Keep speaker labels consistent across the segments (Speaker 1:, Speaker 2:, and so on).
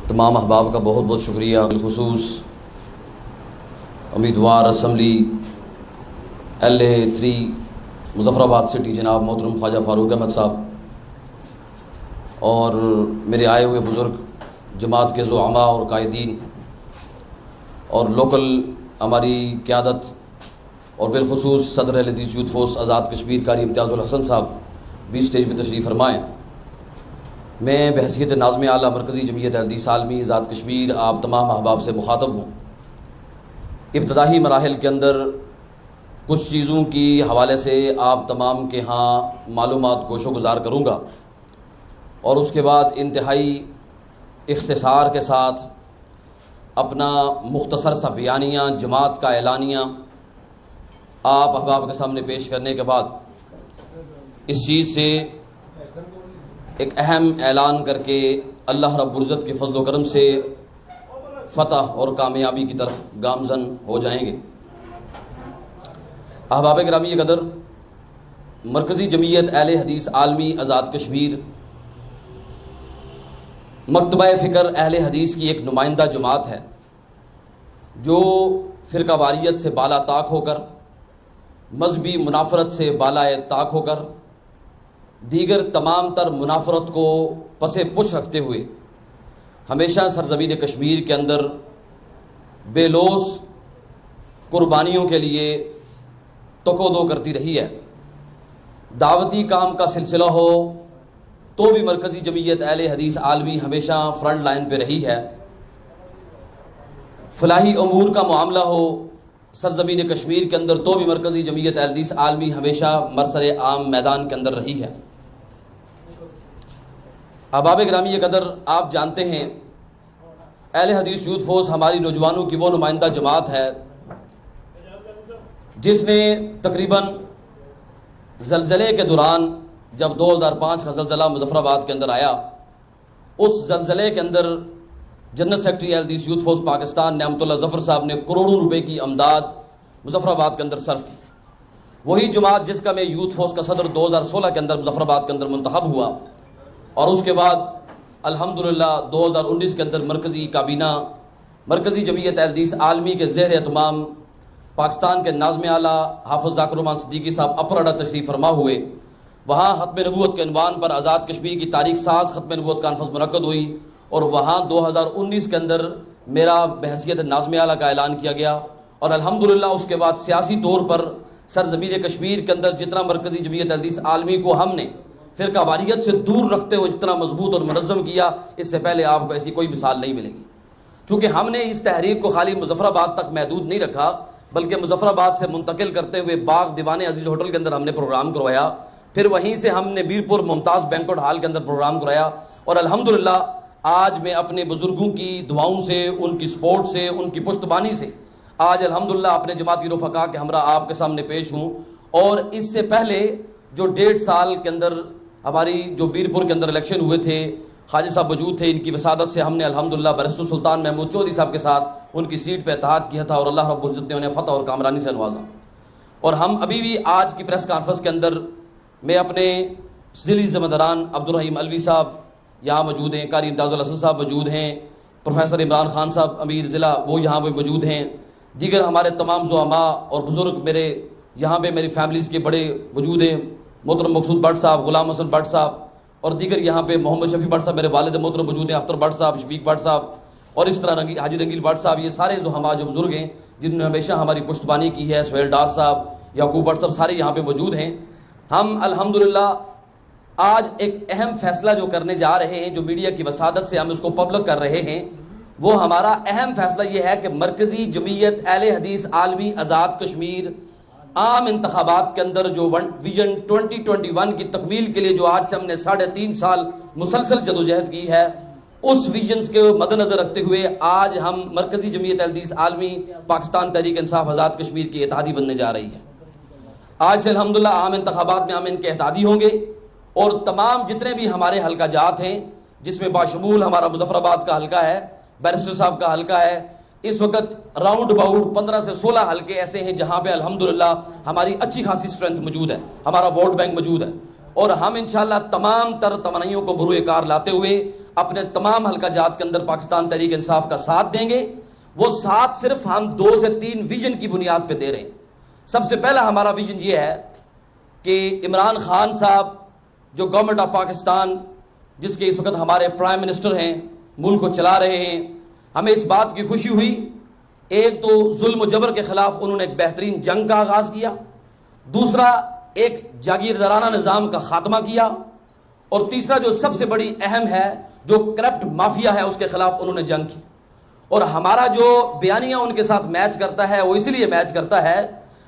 Speaker 1: تمام احباب کا بہت بہت شکریہ، بالخصوص امیدوار اسمبلی LA 3 مظفر آباد سٹی جناب محترم خواجہ فاروق احمد صاحب اور میرے آئے ہوئے بزرگ جماعت کے زعماء اور قائدین اور لوکل ہماری قیادت اور بالخصوص صدر اہل حدیث یوتھ فورس آزاد کشمیر قاری امتیاز الحسن صاحب بھی اسٹیج پہ تشریف فرمائیں۔ میں بحیثیت ناظم اعلیٰ مرکزی جمعیت اہل حدیث عالمی آزاد کشمیر آپ تمام احباب سے مخاطب ہوں۔ ابتدائی مراحل کے اندر کچھ چیزوں کی حوالے سے آپ تمام کے ہاں معلومات گوش و گزار کروں گا اور اس کے بعد انتہائی اختصار کے ساتھ اپنا مختصر سا بیانیہ جماعت کا اعلانیہ آپ احباب کے سامنے پیش کرنے کے بعد اس چیز سے ایک اہم اعلان کر کے اللہ رب العزت کے فضل و کرم سے فتح اور کامیابی کی طرف گامزن ہو جائیں گے۔ احباب گرامی قدر، مرکزی جمعیت اہل حدیث عالمی آزاد کشمیر مکتبہ فکر اہل حدیث کی ایک نمائندہ جماعت ہے جو فرقہ واریت سے بالا طاق ہو کر، مذہبی منافرت سے بالائے طاق ہو کر، دیگر تمام تر منافرت کو پس پش رکھتے ہوئے ہمیشہ سرزمین کشمیر کے اندر بے لوث قربانیوں کے لیے تکو کرتی رہی ہے۔ دعوتی کام کا سلسلہ ہو تو بھی مرکزی جمعیت اہل حدیث عالمی ہمیشہ فرنٹ لائن پہ رہی ہے۔ فلاحی امور کا معاملہ ہو سرزمین کشمیر کے اندر تو بھی مرکزی جمعیت اہل حدیث عالمی ہمیشہ مرسر عام میدان کے اندر رہی ہے۔ احباب گرامی قدر، آپ جانتے ہیں اہل حدیث یوتھ فورس ہماری نوجوانوں کی وہ نمائندہ جماعت ہے جس نے تقریباً زلزلے کے دوران جب 2005 کا زلزلہ مظفر آباد کے اندر آیا، اس زلزلے کے اندر جنرل سیکرٹری اہل حدیث یوتھ فورس پاکستان نعمت اللہ ظفر صاحب نے کروڑوں روپے کی امداد مظفر آباد کے اندر صرف کی۔ وہی جماعت جس کا میں یوتھ فورس کا صدر 2016 کے اندر مظفر آباد کے اندر منتخب ہوا اور اس کے بعد الحمدللہ 2019 کے اندر مرکزی کابینہ مرکزی جمعیت اہل حدیث عالمی کے زیر اہتمام پاکستان کے ناظم اعلیٰ حافظ ذاکر الرحمان صدیقی صاحب اپراڈا تشریف فرما ہوئے۔ وہاں ختم نبوت کے عنوان پر آزاد کشمیر کی تاریخ ساز ختم نبوت کانفرنس منعقد ہوئی اور وہاں 2019 کے اندر میرا بحیثیت ناظم اعلیٰ کا اعلان کیا گیا اور الحمدللہ اس کے بعد سیاسی طور پر سرزمین کشمیر کے اندر جتنا مرکزی جمعیت اہل حدیث عالمی کو ہم نے فرقہ واریت سے دور رکھتے ہوئے جتنا مضبوط اور منظم کیا، اس سے پہلے آپ کو ایسی کوئی مثال نہیں ملے گی۔ چونکہ ہم نے اس تحریک کو خالی مظفر آباد تک محدود نہیں رکھا بلکہ مظفر آباد سے منتقل کرتے ہوئے باغ دیوان عزیز ہوٹل کے اندر ہم نے پروگرام کروایا، پھر وہیں سے ہم نے بیرپور ممتاز بینکوٹ ہال کے اندر پروگرام کرایا اور الحمدللہ آج میں اپنے بزرگوں کی دعاؤں سے، ان کی سپورٹ سے، ان کی پشتبانی سے آج الحمدللہ اپنے جماعتی رفقا کے ہمراہ آپ کے سامنے پیش ہوں۔ اور اس سے پہلے جو 1.5 سال کے اندر ہماری جو بیرپور کے اندر الیکشن ہوئے تھے، خواجہ صاحب موجود تھے، ان کی وسادت سے ہم نے الحمدللہ برسول سلطان محمود چودھری صاحب کے ساتھ ان کی سیٹ پہ اتحاد کیا تھا اور اللہ رب العزت نے انہیں فتح اور کامرانی سے نوازا۔ اور ہم ابھی بھی آج کی پریس کانفرنس کے اندر میں اپنے ضلعی ذمہ داران عبدالرحیم علوی صاحب یہاں موجود ہیں، قاری امتیاز الحسن صاحب موجود ہیں، پروفیسر عمران خان صاحب امیر ضلع وہ یہاں پہ موجود ہیں، دیگر ہمارے تمام زعماء اور بزرگ میرے یہاں پہ میری فیملیز کے بڑے موجود ہیں، محترم مقصود بٹ صاحب، غلام حسن بٹ صاحب اور دیگر یہاں پہ محمد شفیع بٹ صاحب میرے والد محترم موجود ہیں، اختر بٹ صاحب، شفیق بٹ صاحب اور اس طرح حاجی رنگیل بٹ صاحب، یہ سارے جو بزرگ ہیں جنہوں نے ہمیشہ ہماری پشتبانی کی ہے، سہیل ڈار صاحب، یعقوب بٹ صاحب، سارے یہاں پہ موجود ہیں۔ ہم الحمدللہ آج ایک اہم فیصلہ جو کرنے جا رہے ہیں، جو میڈیا کی وسادت سے ہم اس کو پبلک کر رہے ہیں، وہ ہمارا اہم فیصلہ یہ ہے کہ مرکزی جمعیت اہل حدیث عالمی آزاد کشمیر عام انتخابات کے اندر جو ویژن 2021 کی تکمیل کے لیے جو آج سے ہم نے 3.5 سال مسلسل جدوجہد کی ہے، اس ویژنز کے مد نظر رکھتے ہوئے آج ہم مرکزی جمعیت اہل حدیث عالمی پاکستان تحریک انصاف آزاد کشمیر کی اتحادی بننے جا رہی ہے۔ آج سے الحمدللہ عام انتخابات میں ہم ان کے اتحادی ہوں گے اور تمام جتنے بھی ہمارے حلقہ جات ہیں، جس میں باشمول ہمارا مظفر آباد کا حلقہ ہے، بیرسٹر صاحب کا حلقہ ہے، اس وقت راؤنڈ اباؤٹ 15 سے 16 حلقے ایسے ہیں جہاں پہ الحمدللہ ہماری اچھی خاصی اسٹرینتھ موجود ہے، ہمارا ووٹ بینک موجود ہے اور ہم انشاءاللہ تمام تر توانائیوں کو بروئے کار لاتے ہوئے اپنے تمام حلقہ جات کے اندر پاکستان تحریک انصاف کا ساتھ دیں گے. وہ ساتھ صرف ہم 2 سے 3 ویژن کی بنیاد پہ دے رہے ہیں. سب سے پہلا ہمارا ویژن یہ ہے کہ عمران خان صاحب جو گورنمنٹ آف پاکستان جس کے اس وقت ہمارے پرائم منسٹر ہیں, ملک کو چلا رہے ہیں, ہمیں اس بات کی خوشی ہوئی ایک تو ظلم و جبر کے خلاف انہوں نے ایک بہترین جنگ کا آغاز کیا, دوسرا ایک جاگیردارانہ نظام کا خاتمہ کیا, اور تیسرا جو سب سے بڑی اہم ہے جو کرپٹ مافیا ہے اس کے خلاف انہوں نے جنگ کی. اور ہمارا جو بیانیہ ان کے ساتھ میچ کرتا ہے وہ اس لیے میچ کرتا ہے,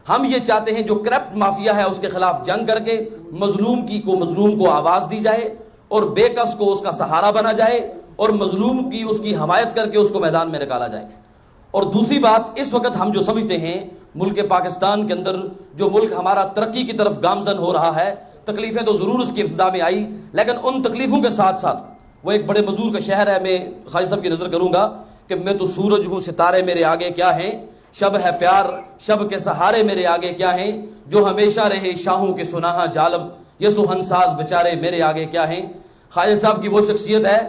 Speaker 1: ہم یہ چاہتے ہیں جو کرپٹ مافیا ہے اس کے خلاف جنگ کر کے مظلوم کو آواز دی جائے اور بے کس کو اس کا سہارا بنا جائے اور مظلوم کی اس کی حمایت کر کے اس کو میدان میں نکالا جائے. اور دوسری بات, اس وقت ہم جو سمجھتے ہیں ملک پاکستان کے اندر جو ملک ہمارا ترقی کی طرف گامزن ہو رہا ہے, تکلیفیں تو ضرور اس کی ابتدا میں آئی, لیکن ان تکلیفوں کے ساتھ ساتھ وہ ایک بڑے مزور کا شہر ہے. میں خالد صاحب کی نظر کروں گا کہ میں تو سورج ہوں, ستارے میرے آگے کیا ہیں, شب ہے پیار شب کے سہارے میرے آگے کیا ہیں, جو ہمیشہ رہے شاہوں کے سناہا جالب یہ سہن ساز بچارے میرے آگے کیا ہیں. خالد صاحب کی وہ شخصیت ہے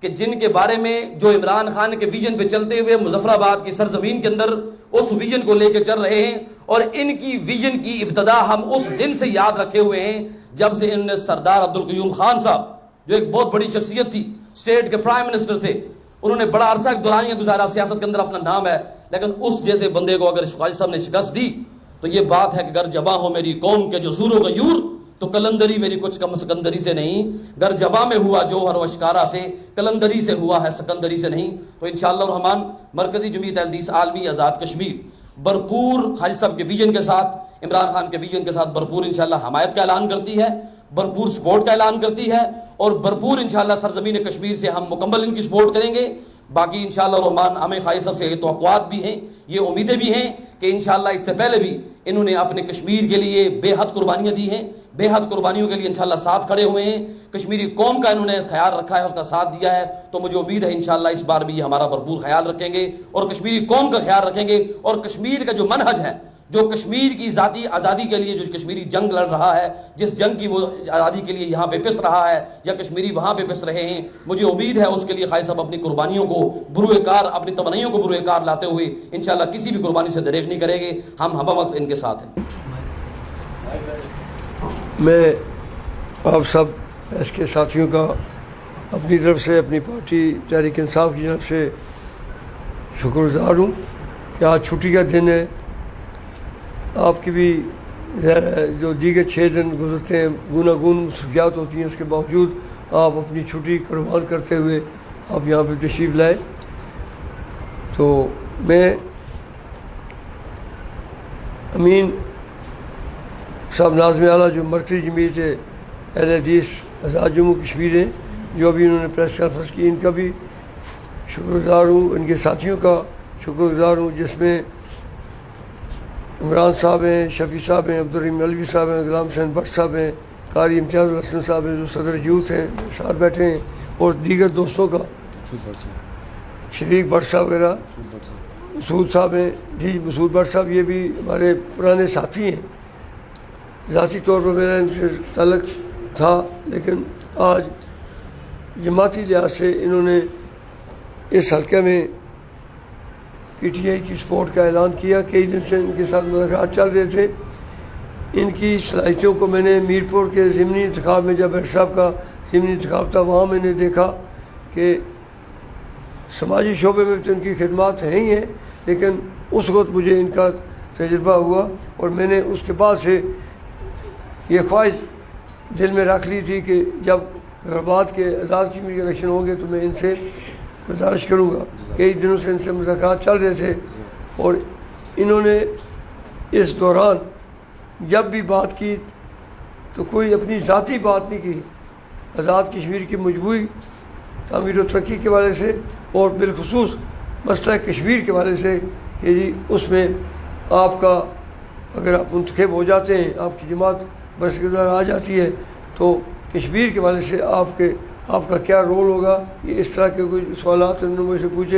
Speaker 1: کہ جن کے بارے میں جو عمران خان کے ویژن پہ چلتے ہوئے مظفر آباد کی سرزمین کے اندر اس ویژن کو لے کے چل رہے ہیں, اور ان کی ویژن کی ابتدا ہم اس دن سے یاد رکھے ہوئے ہیں جب سے ان نے سردار عبدالقیوم خان صاحب جو ایک بہت بڑی شخصیت تھی, اسٹیٹ کے پرائم منسٹر تھے, انہوں نے بڑا عرصہ دورانیہ گزارا, سیاست کے اندر اپنا نام ہے, لیکن اس جیسے بندے کو اگر خالد صاحب نے شکست دی تو یہ بات ہے کہ گر جباں ہو میری قوم کے جو زور و غیور تو کلندری میری کچھ کم سکندری سے نہیں, گر جباں میں ہوا جوہر و اشکارا سے کلندری سے ہوا ہے سکندری سے نہیں. تو انشاءاللہ الرحمن مرکزی جمعیت اہل حدیث عالمی آزاد کشمیر بھرپور خالد صاحب کے ویژن کے ساتھ, عمران خان کے ویژن کے ساتھ بھرپور انشاءاللہ حمایت کا اعلان کرتی ہے, بھرپور سپورٹ کا اعلان کرتی ہے, اور بھرپور انشاءاللہ سرزمین کشمیر سے ہم مکمل ان کی سپورٹ کریں گے. باقی انشاءاللہ الرحمن ہمیں خالد صاحب سے یہ توقعات بھی ہیں, یہ امیدیں بھی ہیں کہ انشاءاللہ اس سے پہلے بھی انہوں نے اپنے کشمیر کے لیے بے حد قربانیاں دی ہیں, بے حد قربانیوں کے لیے انشاءاللہ ساتھ کھڑے ہوئے ہیں, کشمیری قوم کا انہوں نے خیال رکھا ہے, اس کا ساتھ دیا ہے. تو مجھے امید ہے انشاءاللہ اس بار بھی یہ ہمارا بھرپور خیال رکھیں گے اور کشمیری قوم کا خیال رکھیں گے, اور کشمیر کا جو منہج ہے, جو کشمیر کی ذاتی آزادی کے لیے جو کشمیری جنگ لڑ رہا ہے, جس جنگ کی وہ آزادی کے لیے یہاں پہ پس رہا ہے یا کشمیری وہاں پہ پس رہے ہیں, مجھے امید ہے اس کے لیے خالد صاحب اپنی قربانیوں کو بروئے کار, اپنی تمنائیوں کو بروئے کار لاتے ہوئے انشاءاللہ کسی بھی قربانی سے دریغ نہیں کریں گے. ہم ہم وقت ان کے ساتھ ہیں.
Speaker 2: میں آپ سب اس کے ساتھیوں کا اپنی طرف سے, اپنی پارٹی تحریک انصاف کی طرف سے شکر گزار ہوں کہ آج چھٹی کا دن ہے. آپ کی بھی ظاہر ہے جو دیگر 6 دن گزرتے ہیں گوناگون مصروفیات ہوتی ہیں, اس کے باوجود آپ اپنی چھٹی قربان کرتے ہوئے آپ یہاں پہ تشریف لائے. تو میں امین صاحب ناظم اعلیٰ جو مرکزی جمعیت اہل حدیث آزاد جموں کشمیر ہیں, جو ابھی انہوں نے پریس کانفرنس کی, ان کا بھی شکر گزار ہوں, ان کے ساتھیوں کا شکر گزار ہوں, جس میں عمران صاحب ہیں, شفیع صاحب ہیں, عبدالرحیم علوی صاحب ہیں, غلام حسین بٹ صاحب ہیں, قاری امتیاز الحسن صاحب ہیں جو صدر یوتھ ہیں ساتھ بیٹھے ہیں, اور دیگر دوستوں کا, شفیق بٹ صاحب وغیرہ, مسعود صاحب ہیں. جی مسعود بٹ صاحب یہ بھی ہمارے پرانے ساتھی ہیں, ذاتی طور پر میرا ان سے تعلق تھا, لیکن آج جماعتی لحاظ سے انہوں نے اس حلقے میں پی ٹی آئی کی سپورٹ کا اعلان کیا. کئی دن سے ان کے ساتھ مذاکرات چل رہے تھے. ان کی صلاحیتوں کو میں نے میرپور کے ضمنی انتخاب میں, جب ہیڈ صاحب کا ضمنی انتخاب تھا, وہاں میں نے دیکھا کہ سماجی شعبے میں تو ان کی خدمات ہیں ہی ہیں, لیکن اس وقت مجھے ان کا تجربہ ہوا اور میں نے اس کے بعد سے یہ خواہش دل میں رکھ لی تھی کہ جب حیدرآباد کے آزاد کشمیر کے الیکشن ہوں گے تو میں ان سے گزارش کروں گا. کئی دنوں سے ان سے مذاکرات چل رہے تھے, اور انہوں نے اس دوران جب بھی بات کی تو کوئی اپنی ذاتی بات نہیں کی, آزاد کشمیر کی مجموعی تعمیر و ترقی کے حوالے سے, اور بالخصوص مسئلہ کشمیر کے حوالے سے کہ جی اس میں آپ کا اگر آپ منتخب ہو جاتے ہیں, آپ کی جماعت برسگزار آ جاتی ہے, تو کشمیر کے حوالے سے آپ کا کیا رول ہوگا. یہ اس طرح کے کوئی سوالات انہوں نے مجھ سے پوچھے.